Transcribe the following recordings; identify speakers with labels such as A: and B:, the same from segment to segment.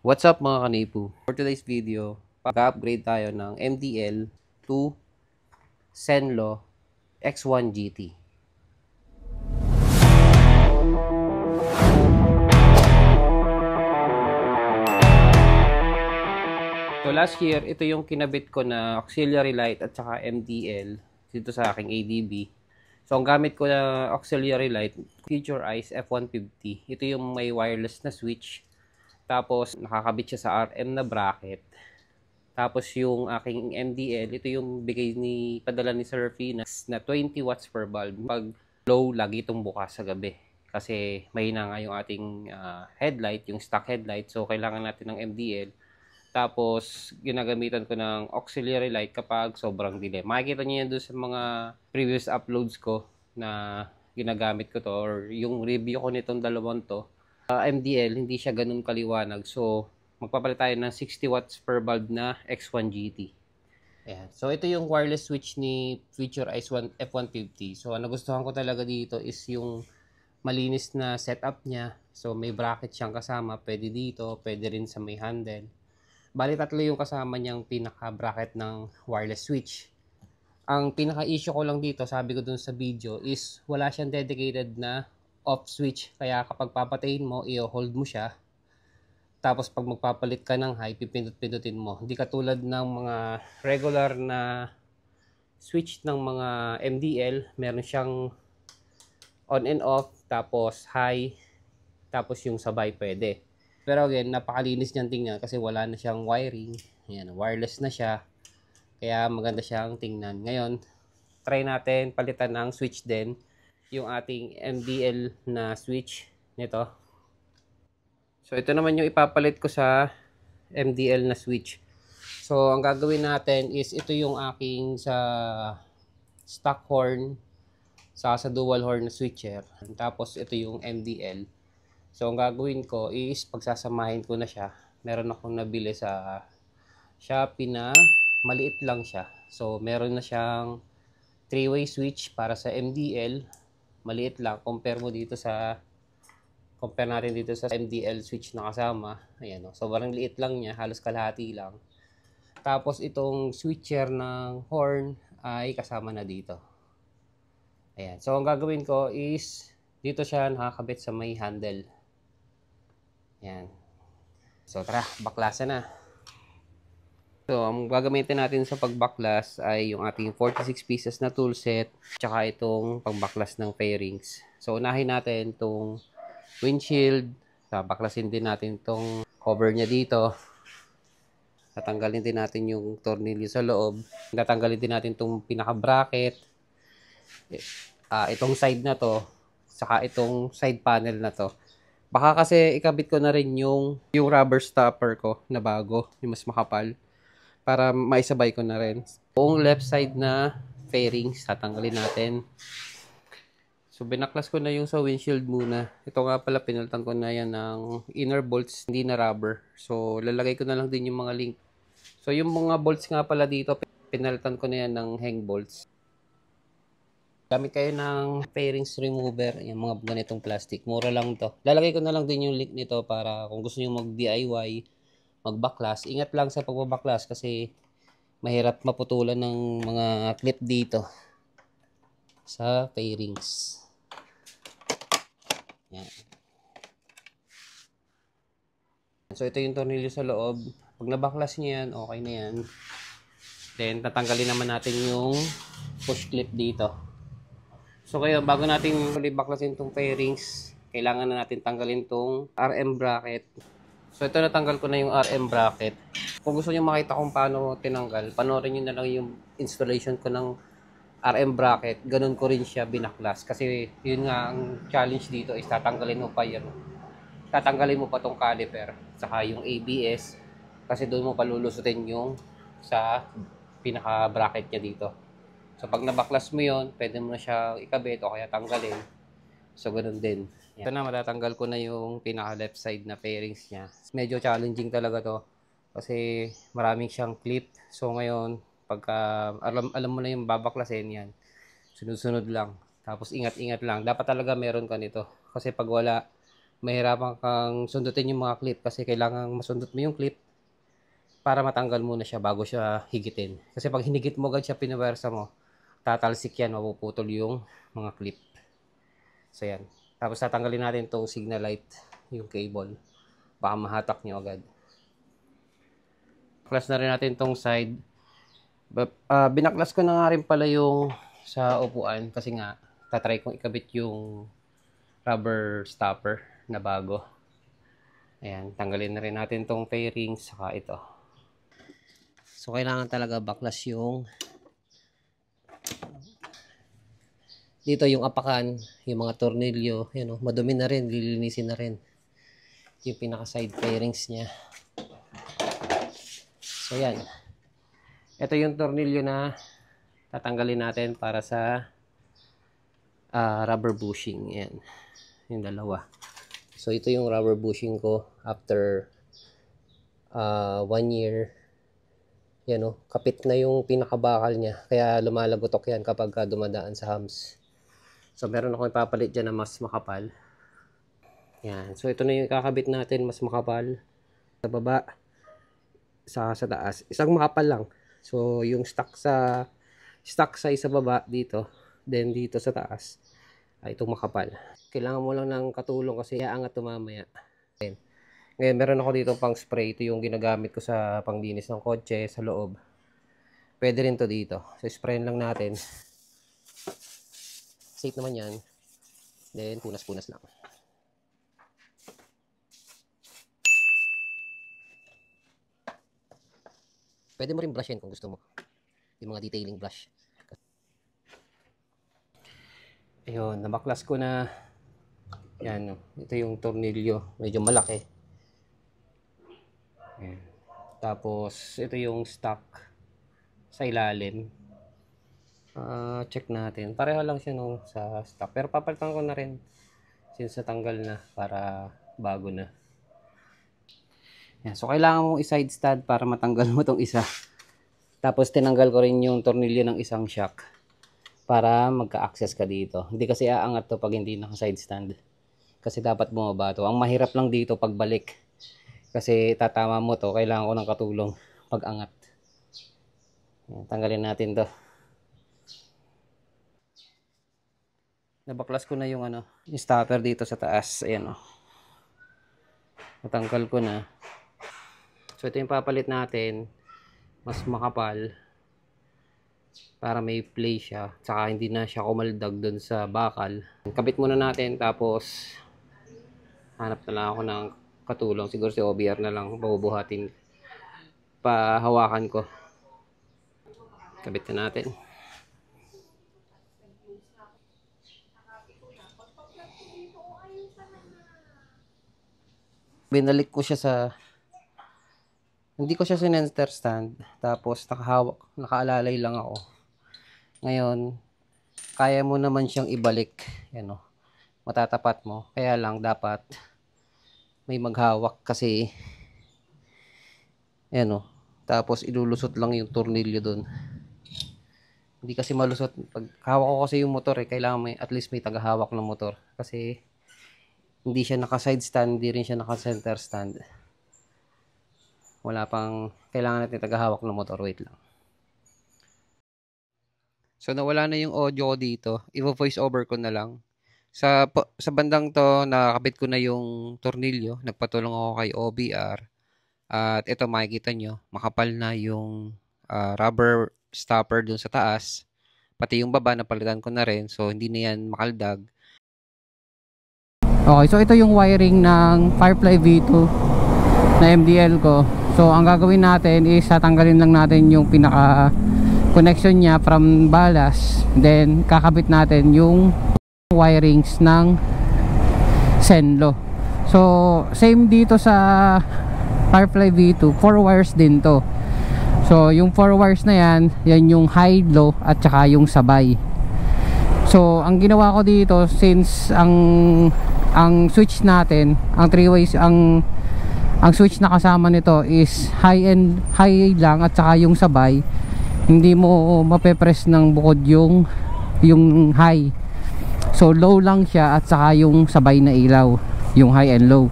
A: What's up mga kanipu? For today's video, pag-upgrade tayo ng MDL to Zenlo X1 GT. So last year, ito yung kinabit ko na auxiliary light at saka MDL dito sa aking ADB. So ang gamit ko na auxiliary light, Future Eyes F150. Ito yung may wireless na switch. Tapos nakakabit siya sa RM na bracket. Tapos yung aking MDL, ito yung bigay ni padala ni Sir Finas na 20 watts per bulb. Pag low, lagi itong bukas sa gabi. Kasi mahina nga yung ating headlight, yung stock headlight. So kailangan natin ng MDL. Tapos ginagamitan ko ng auxiliary light kapag sobrang dilim. Makikita niyo yan doon sa mga previous uploads ko na ginagamit ko to or yung review ko nitong dalawang to. MDL, hindi siya ganun kaliwanag. So magpapalit tayo ng 60 watts per bulb na X1 GT. Ayan. So ito yung wireless switch ni Future Eyes F150. So ang nagustuhan ko talaga dito is yung malinis na setup niya. So may bracket siyang kasama. Pwede dito, pwede rin sa may handle. Bali tatlo yung kasama niyang pinaka-bracket ng wireless switch. Ang pinaka-issue ko lang dito, sabi ko dun sa video, is wala siyang dedicated na off switch. Kaya kapag papatayin mo, i-hold mo siya. Tapos pag magpapalit ka ng high, pipindot-pindutin mo. Hindi katulad ng mga regular na switch ng mga MDL, meron siyang on and off, tapos high, tapos yung sabay pwede. Pero again, napakalinis niyang tingnan kasi wala na siyang wiring. Ayan, wireless na siya. Kaya maganda siyang tingnan. Ngayon, try natin palitan ng switch din. Yung ating MDL na switch nito. So, ito naman yung ipapalit ko sa MDL na switch. So, ang gagawin natin is ito yung aking sa stock horn sa dual horn na switcher. Tapos, ito yung MDL. So, ang gagawin ko is pagsasamahin ko na siya. Meron akong nabili sa Shopee na maliit lang siya. So, meron na siyang 3-way switch para sa MDL. Maliit lang. Compare natin dito sa MDL switch na kasama. Ayan, sobrang liit lang niya. Halos kalahati lang. Tapos, itong switcher ng horn ay kasama na dito. Ayan. So, ang gagawin ko is dito siya nakakabit sa may handle. Yan. So tara, baklasan na. So ang gagamitin natin sa pagbaklas ay yung ating 46 pieces na tool set tsaka itong pagbaklas ng fairings. So unahin natin itong windshield. Baklasin din natin itong cover niya dito. Tatanggalin din natin yung tornilyo sa loob. Tatanggalin din natin itong pinaka-bracket. Itong side na to saka itong side panel na to. Baka kasi ikabit ko na rin yung rubber stopper ko na bago, yung mas makapal, para maisabay ko na rin. Yung left side na fairings, tatanggalin natin. So, binaklas ko na yung sa windshield muna. Ito nga pala, pinalitan ko na yan ng inner bolts, hindi na rubber. So, lalagay ko na lang din yung mga link. So, yung mga bolts nga pala dito, pinalitan ko na yan ng hang bolts. Gamit kayo ng fairings remover, yung mga ganitong plastic. Mura lang to. Lalagay ko na lang din yung link nito para kung gusto niyo mag-DIY, magbaklas. Ingat lang sa pagbabaklas kasi mahirap maputulan ng mga clip dito sa fairings. Yan. So ito yung tornilyo sa loob. Pag nabaklas niyo yan, okay na yan. Then tatanggalin naman natin yung push clip dito. So kayo, bago natin baklasin itong fairings, kailangan na natin tanggalin itong RM bracket. So ito, natanggal ko na yung RM bracket. Kung gusto niyo makita kung paano tinanggal, panoorin niyo na lang yung installation ko ng RM bracket. Ganun ko rin siya binaklas. Kasi yun nga, ang challenge dito is tatanggalin mo pa yan. Tatanggalin mo pa itong caliper, saka yung ABS. Kasi doon mo palulusutin yung sa pinaka bracket niya dito. So, pag nabaklas mo yon, pwede mo na siya ikabit o kaya tanggalin. So, ganun din. Yan. Ito na, matatanggal ko na yung pinaka-left side na fairings niya. Medyo challenging talaga to kasi maraming siyang clip. So, ngayon, pagka alam mo na yung babaklasin yan, sunod-sunod lang. Tapos, ingat-ingat lang. Dapat talaga meron ka nito. Kasi pag wala, mahirapan kang sundutin yung mga clip kasi kailangan masundot mo yung clip para matanggal muna siya bago siya higitin. Kasi pag hinigit mo agad siya, pinawersa mo, tatalsik yan, mapuputol yung mga clip. So yan. Tapos tatanggalin natin itong signal light, yung cable. Baka mahatak nyo agad. Baklas na rin natin itong side. Binaklas ko na nga rin pala yung sa upuan kasi nga tatry kong ikabit yung rubber stopper na bago. Ayan, tanggalin na rin natin itong fairings saka ito. So kailangan talaga baklas yung dito yung apakan, yung mga tornilyo, yun o, madumi na rin, lilinisin na rin yung pinaka side fairings niya. So yan. Ito yung tornilyo na tatanggalin natin para sa rubber bushing. Yan. Yung dalawa. So ito yung rubber bushing ko after 1 year. Yan o, kapit na yung pinakabakal niya. Kaya lumalagotok yan kapag dumadaan sa hams. So meron ako ipapalit dyan na mas makapal. Yan. So ito na yung kakabit natin, mas makapal. Sa baba, sa taas. Isang makapal lang. So yung stock sa isa baba dito, then dito sa taas ay itong makapal. Kailangan mo lang ng katulong kasi aangat mamaya. Ngayon meron ako dito pang spray. Ito yung ginagamit ko sa panglinis ng kotse sa loob. Pwede rin to dito. So sprayin lang natin. Safe naman yan. Then punas-punas lang. Pwede mo rin brushin kung gusto mo. Yung mga detailing brush. Ayun, nabaklas ko na. Yan, ito yung tornilyo. Medyo malaki. Ayan. Tapos, ito yung stock sa ilalim. Check natin. Pareho lang siya no, sa stock. Pero papalitan ko na rin since natanggal na para bago na. Yan. So, kailangan mong i-side stand para matanggal mo tong isa. Tapos, tinanggal ko rin yung tornilyo ng isang shock para magka-access ka dito. Hindi kasi aangat to pag hindi naka-side stand. Kasi dapat bumaba to. Ang mahirap lang dito pagbalik. Kasi tatama mo to. Kailangan ko ng katulong pag-angat. Yan. Tanggalin natin to. Nabaklas ko na yung yung stopper dito sa taas. Ayan o. Natanggal ko na. So ito yung papalit natin. Mas makapal. Para may play siya. Tsaka hindi na siya kumaldag dun sa bakal. Kabit muna natin. Tapos hanap na lang ako ng katulong. Siguro si OBR na lang. Pabubuhatin. Pahawakan ko. Kabit na natin. Binalik ko siya sa hindi ko siya sinenter stand, tapos nakahawak, nakaalalay lang ako. Ngayon kaya mo naman siyang ibalik, yan o, matatapat mo, kaya lang dapat may maghawak kasi yan o, tapos ilulusot lang yung tornilyo dun. Hindi kasi malusot pag hawak ko kasi yung motor kailangan may at least may tagahawak ng motor kasi hindi siya naka-side stand, hindi rin siya naka-center stand. Wala pang, kailangan natin tagahawak ng motor. Wait lang. So, nawala na yung audio ko dito. I-voice over ko na lang. Sa bandang to, nakakabit ko na yung tornilyo. Nagpatulong ako kay OBR. At ito, makikita nyo, makapal na yung rubber stopper dun sa taas. Pati yung baba, napalitan ko na rin. So, hindi na yan makaldag. Okay, so ito yung wiring ng Firefly V2 na MDL ko. So ang gagawin natin is tatanggalin lang natin yung pinaka connection niya from balas. Then kakabit natin yung wirings ng Zenlo. So same dito sa Firefly V2, 4 wires din to. So yung 4 wires na yan yung high, low at saka yung sabay. So ang ginawa ko dito, since ang switch natin, ang 3 ways, ang switch na kasama nito is high lang at saka yung sabay, hindi mo mape-press ng bukod yung high. So low lang siya at saka yung sabay na ilaw.
B: yung high and low.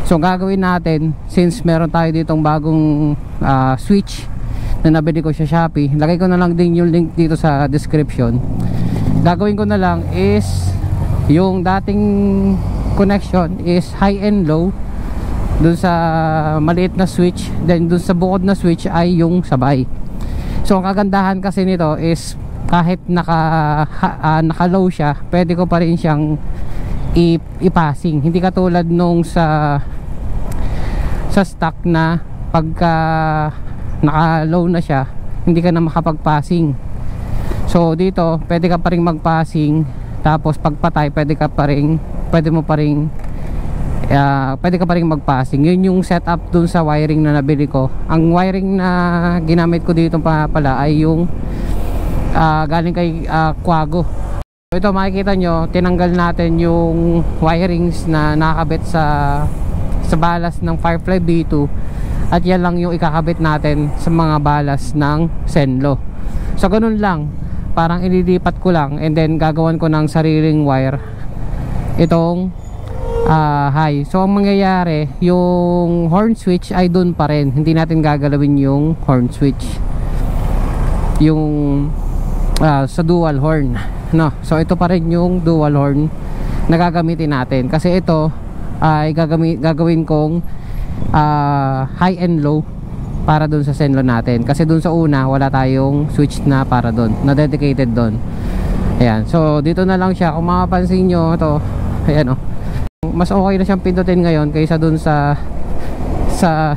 B: So gagawin natin, since meron tayo ditong bagong switch na nabili ko sa Shopee, lagay ko na lang din yung link dito sa description. Gagawin ko na lang is yung dating connection is high and low dun sa maliit na switch, then dun sa bukod na switch ay yung sabay. So ang kagandahan kasi nito is kahit naka low siya, pwede ko pa rin siyang i-passing. Hindi katulad nung sa stock na pagka naka low na siya, hindi ka na makapag-passing. So dito pwede ka pa rin mag-passing, tapos pagpatay pwede ka pa rin mag-passing. Yun yung setup dun sa wiring na nabili ko. Ang wiring na ginamit ko dito pala ay yung galing kay Quago. So ito makikita nyo, tinanggal natin yung wirings na nakakabit sa balas ng Firefly B2, at yan lang yung ikakabit natin sa mga balas ng Zenlo. So ganun lang, parang ililipat ko lang, and then gagawan ko ng sariling wire itong high. So ang mangyayari, yung horn switch ay dun pa rin, hindi natin gagalawin yung horn switch, yung sa dual horn, no? So ito pa rin yung dual horn na gagamitin natin, kasi ito ay gagawin kong high and low para dun sa Zenlo natin, kasi dun sa una wala tayong switch na para dun, na dedicated dun. Ayan, so dito na lang siya. Kung makapansin nyo ito, ayan o, mas okay na siyang pindutin ngayon kaysa dun sa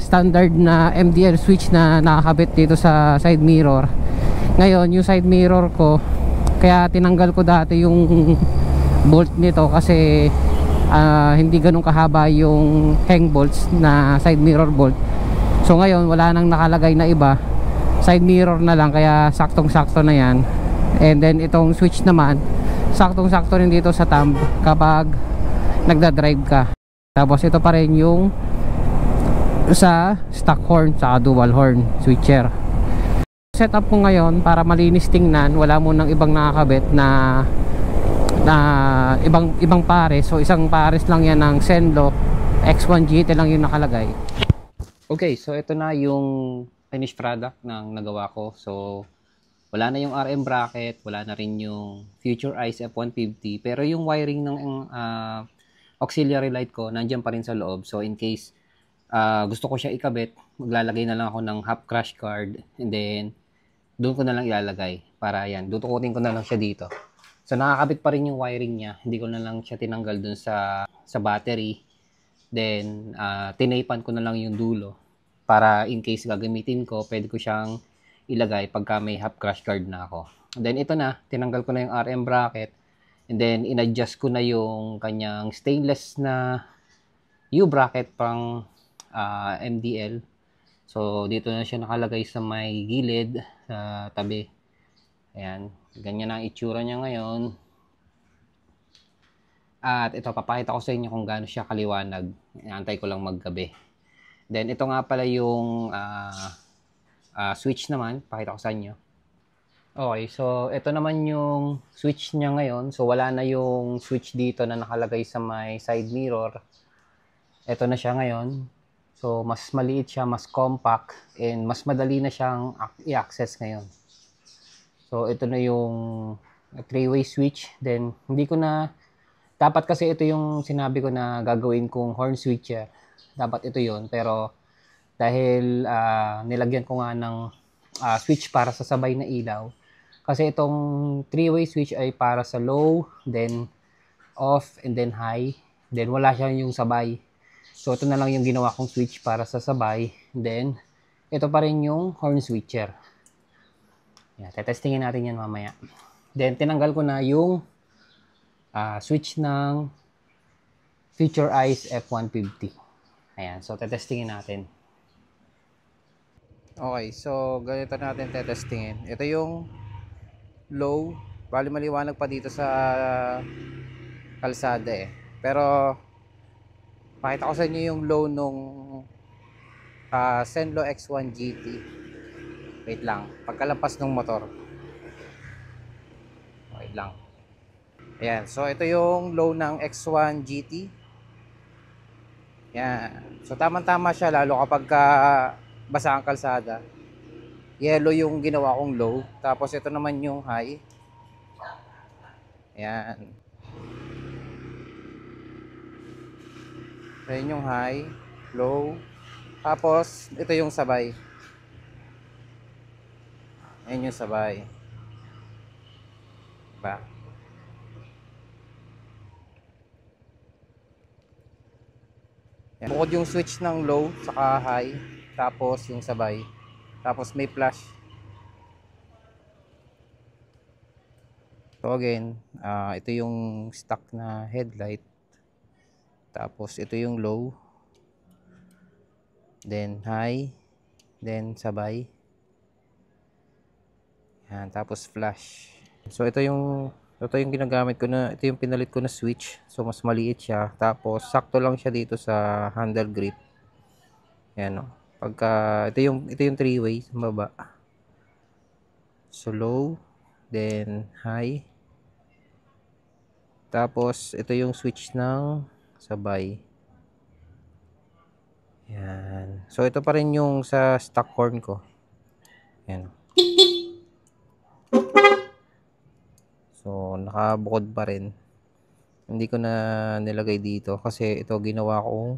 B: standard na MDL switch na nakakabit dito sa side mirror. Ngayon yung side mirror ko, kaya tinanggal ko dati yung bolt nito kasi hindi ganun kahaba yung hang bolts na side mirror bolt. So ngayon wala nang nakalagay na iba, side mirror na lang, kaya saktong sakto na yan. And then itong switch naman, saktong sakto rin dito sa thumb kapag nagda-drive ka. Tapos ito pa rin yung sa stock horn sa dual horn switcher. Setup ko ngayon para malinis tingnan, wala mo nang ibang nakakabit na ibang pares. So isang pares lang yan ng Zenlo X1 GT lang yung nakalagay.
A: Okay, so ito na yung finished product ng nagawa ko. So wala na yung RM bracket, wala na rin yung Future Eyes F150, pero yung wiring ng auxiliary light ko nandiyan pa rin sa loob. So in case gusto ko siya ikabit, maglalagay na lang ako ng half crash card, and then doon ko na lang ilalagay para yan, dutukutin ko na lang siya dito. So nakakabit pa rin yung wiring niya, hindi ko na lang siya tinanggal dun sa battery. Then tinaypan ko na lang yung dulo para in case gagamitin ko, pwede ko siyang ilagay pagka may half crash guard na ako. Then ito na, tinanggal ko na yung RM bracket, and then in-adjust ko na yung kanyang stainless na U-bracket pang MDL. So dito na siya nakalagay sa may gilid, sa tabi. Ayan, ganyan ang itsura niya ngayon. At ito, papakita ko sa inyo kung gaano siya kaliwanag. Inaantay ko lang maggabi. Then ito nga pala yung switch naman, pakita ko sa inyo. Okay, so ito naman yung switch niya ngayon. So wala na yung switch dito na nakalagay sa may side mirror. Ito na siya ngayon. So mas maliit siya, mas compact, and mas madali na siyang i-access ngayon. So ito na yung 3-way switch. Then hindi ko na, dapat kasi ito yung sinabi ko na gagawin kong horn switcher. Dapat ito yun, pero dahil nilagyan ko nga ng switch para sa sabay na ilaw. Kasi itong 3-way switch ay para sa low, then off, and then high. Then wala siya yung sabay. So ito na lang yung ginawa kong switch para sa sabay. Then ito pa rin yung horn switcher. Yeah, tetestingin natin yan mamaya. Then tinanggal ko na yung switch ng Future Eyes F150. Ayan, so tetestingin natin.
B: Okay, so ganito natin tetestingin. Ito yung low. Bali maliwanag pa dito sa kalsada eh. Pero pakita ko sa inyo yung low nung Zenlo X1 GT. Wait lang, pagkalampas ng motor. Wait lang. Ayan, so ito yung low ng X1 GT. Yan. So tamang-tama siya lalo kapag basa ang kalsada. Yellow yung ginawa kong low. Tapos ito naman yung high. Yan. Ayan yung high, low. Tapos ito yung sabay. Ayan yung sabay. Diba? Yan. Bukod yung switch ng low saka high, tapos yung sabay, tapos may flash. So again, ito yung stock na headlight, tapos ito yung low, then high, then sabay. Yan, tapos flash. So ito yung ginagamit ko na, ito yung pinalit ko na switch. So mas maliit siya, tapos sakto lang siya dito sa handle grip. Yan, no. Pagka ito yung 3-way sa baba. So low, then high. Tapos ito yung switch ng sabay. Yan. So ito pa rin yung sa stock horn ko. Yan. So nakabukod pa rin. Hindi ko na nilagay dito kasi ito ginawa kong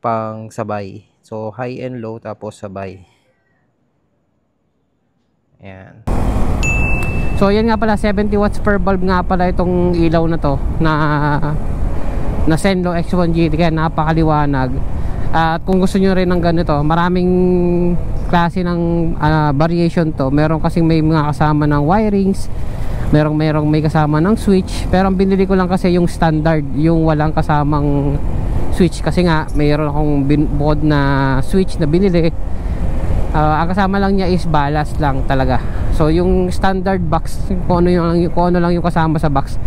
B: pang sabay. So high and low tapos sabay. Ayan. So yan nga pala, 70 watts per bulb nga pala itong ilaw na to na Senlo X1 GT, kaya napakaliwanag. At kung gusto nyo rin ng ganito, maraming klase ng variation to. Meron kasing may mga kasama ng wirings, merong may kasama ng switch, pero ang binili ko lang kasi yung standard, yung walang kasamang switch, kasi nga mayroon akong bukod na switch na binili. Ang kasama lang niya is ballast lang talaga. So yung standard box, kung ano lang yung kasama sa box,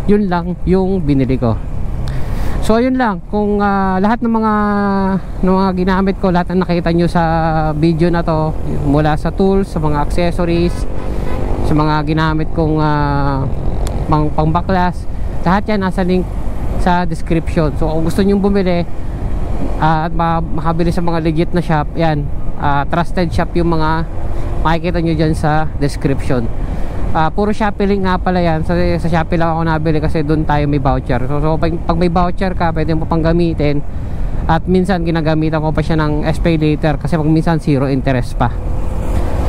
B: yun lang yung binili ko. So yun lang, kung lahat ng mga ginamit ko, lahat ng nakita nyo sa video na to, mula sa tools, sa mga accessories, sa mga ginamit kong pang baklas, lahat yan nasa link sa description. So kung gusto nyo bumili at makabili sa mga legit na shop, yan, trusted shop yung mga makikita nyo dyan sa description. Puro Shopee link nga pala yan. Sa Shopee lang ako nabili kasi doon tayo may voucher. So pag may voucher ka, pwede mo pang gamitin. At minsan ginagamitan ko pa siya ng SPay later kasi pag minsan 0 interest pa.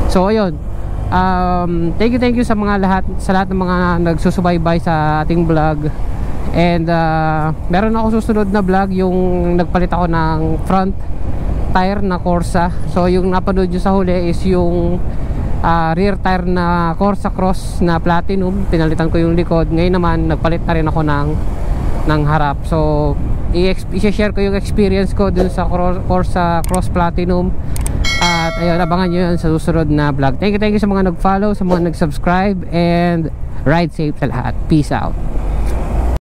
B: So ayun, thank you sa lahat ng mga nagsusubaybay sa ating vlog. And meron ako susunod na vlog, yung nagpalit ako ng front tire na Corsa. So yung napanood nyo sa huli is yung rear tire na Corsa Cross na Platinum. Pinalitan ko yung likod. Ngayon naman nagpalit na rin ako ng harap. So i-share ko yung experience ko dun sa Corsa Cross Platinum. At ayun, abangan nyo yun sa susunod na vlog. Thank you sa mga nag-follow, sa mga nag-subscribe, and ride safe sa lahat. Peace out.